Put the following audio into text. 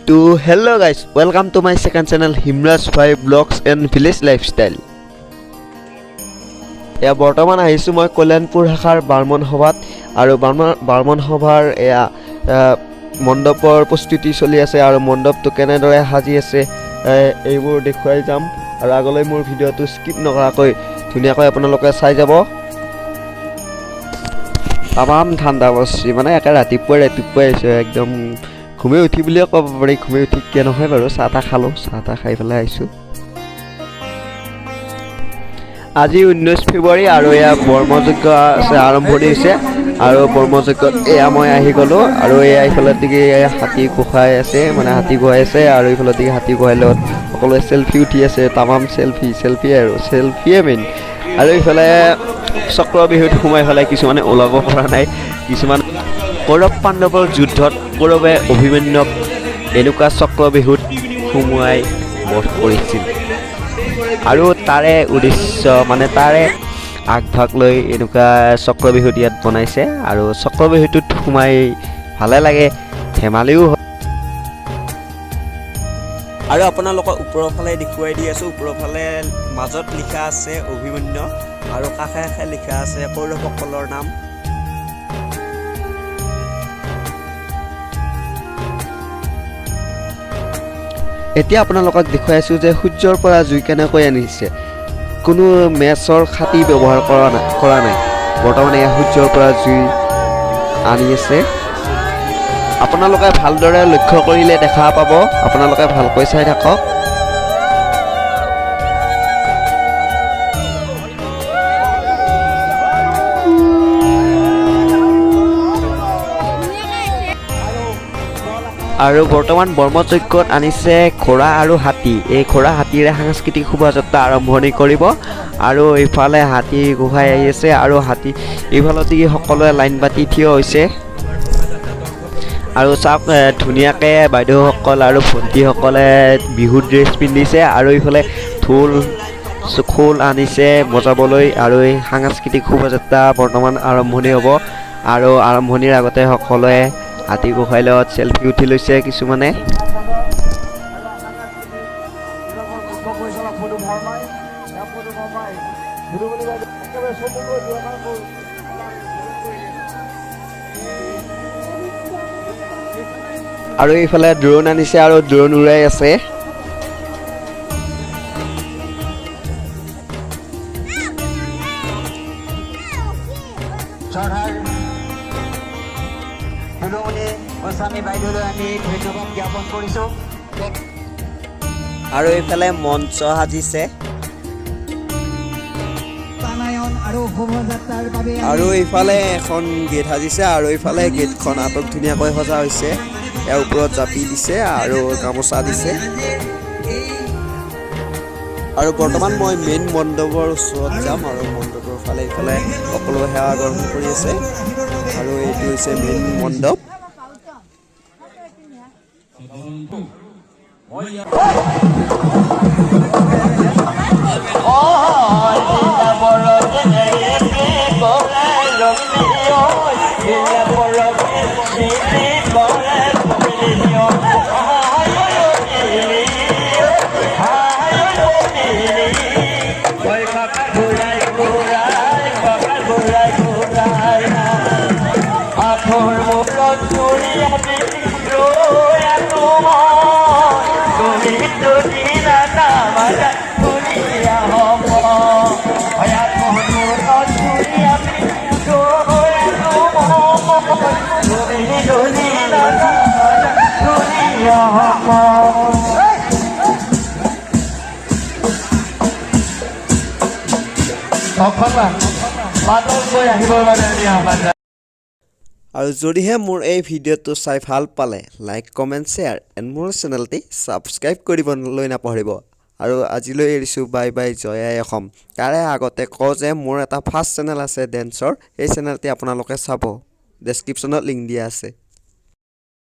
To hello guys, welcome to my second channel Himraj 5 Vlogs and Village Lifestyle. এয়া বৰ্তমান আহিছো মই কল্যাণপুৰ শাখাৰ বাৰ্মন সভাত আৰু বাৰ্মন সভাৰ এয়া মণ্ডপৰ প্ৰস্তুতি চলি আছে আৰু মণ্ডপটো কেনেদৰে সাজি আছে এইবোৰ দেখুৱাই যাম আৰু আগলৈ মোৰ ভিডিঅ'টো স্কিপ নকৰাকৈ ধুনীয়াকৈ আপোনালোকে চাই যাব। তামাম ঠাণ্ডা বস্তি মানে একে ৰাতিপুৱাই আহিছে একদম ঘুমে উঠি বুলিয়ে ক'ব পাৰি। ঘুমে উঠি কিয় নহয় বাৰু, চাহ তাহ খালোঁ, চাহ তাহ খাই পেলাই আহিছোঁ। আজি 19 ফেব্ৰুৱাৰী আৰু এয়া বৰ্মযজ্ঞ আছে আৰম্ভণি হৈছে আৰু বৰ্মযজ্ঞত এয়া মই আহি গ'লোঁ আৰু এয়া এইফালৰ দিকে হাতী গোসাই আছে, মানে হাতী গোহাই আছে আৰু এইফালৰ দিকে হাতী গোহাই লগত সকলোৱে চেল্ফি উঠি আছে। তামাম চেল্ফি আৰু চেল্ফিয়ে মেইন। আৰু এইফালে চক্ৰ বিহুত সোমাই পেলাই কিছুমানে ওলাব পৰা নাই। কিছুমান কৌৰৱ পাণ্ডৱৰ যুদ্ধত কৌৰৱে অভিমন্যুক এনেকুৱা চক্ৰ বিহুত সোমোৱাই বধ কৰিছিল আৰু তাৰে উদ্দেশ্য মানে তাৰে আগভাগ লৈ এনেকুৱা চক্ৰ বিহুত ইয়াত বনাইছে আৰু চক্ৰ বিহুটোত সোমাই ভালে লাগে, ধেমালিও হয়। আৰু আপোনালোকক ওপৰৰ ফালে দেখুৱাই দি আছোঁ। ওপৰৰ ফালে মাজত লিখা আছে অভিমন্যু আৰু কাষে কাষে লিখা আছে কৌৰৱসকলৰ নাম। এতিয়া আপোনালোকক দেখুৱাই আছোঁ যে সূৰ্যৰ পৰা জুই কেনেকৈ আনিছে। কোনো মেচৰ খাটি ব্যৱহাৰ কৰা নাই। বৰ্তমান এয়া সূৰ্যৰ পৰা জুই আনি আছে। আপোনালোকে ভালদৰে লক্ষ্য কৰিলে দেখা পাব, আপোনালোকে ভালকৈ চাই থাকক। আৰু বৰ্তমান বৰ্মযজ্ঞত আনিছে ঘোঁৰা আৰু হাতী। এই ঘোঁৰা হাতীৰে সাংস্কৃতিক শোভাযাত্ৰা আৰম্ভণি কৰিব আৰু ইফালে হাতী গোসাই আহি আছে আৰু হাতী ইফালতে সকলোৱে লাইন পাতি থিয় হৈছে আৰু চাওক ধুনীয়াকৈ বাইদেউসকল আৰু ভণ্টিসকলে বিহু ড্ৰেছ পিন্ধিছে আৰু ইফালে খোল আনিছে বজাবলৈ আৰু এই সাংস্কৃতিক শোভাযাত্ৰা বৰ্তমান আৰম্ভণি হ'ব আৰু আৰম্ভণিৰ আগতে সকলোৱে হাতী গোসাঁইৰ লগত চেল্ফি উঠি লৈছে কিছুমানে। আৰু এইফালে ড্ৰোন আনিছে আৰু ড্ৰোন উৰাই আছে। আৰু এইফালে মঞ্চ সাজিছে আৰু এইফালে এখন গেট সাজিছে আৰু এইফালে গেটখন আটক ধুনীয়াকৈ সজা হৈছে। ইয়াৰ ওপৰত জাপি দিছে আৰু গামোচা দিছে আৰু বৰ্তমান মই মেইন মণ্ডপৰ ওচৰত যাম আৰু মণ্ডপৰ ফালে ইফালে সকলোৱে সেৱা গ্ৰহণ কৰি আছে আৰু এইটো হৈছে মেইন মণ্ডপ। আৰু যদিহে মোৰ এই ভিডিঅ'টো চাই ভাল পালে লাইক কমেণ্ট শ্বেয়াৰ এণ্ড মোৰ চেনেলটি ছাবস্ক্ৰাইব কৰিবলৈ নাপাহৰিব। আৰু আজিলৈ এৰিছোঁ, বাই বাই, জয় আই অসম। তাৰে আগতে কওঁ যে মোৰ এটা ফাৰ্ষ্ট চেনেল আছে ডেন্সৰ, সেই চেনেলটি আপোনালোকে চাব, ডেছক্ৰিপশ্যনত লিংক দিয়া আছে।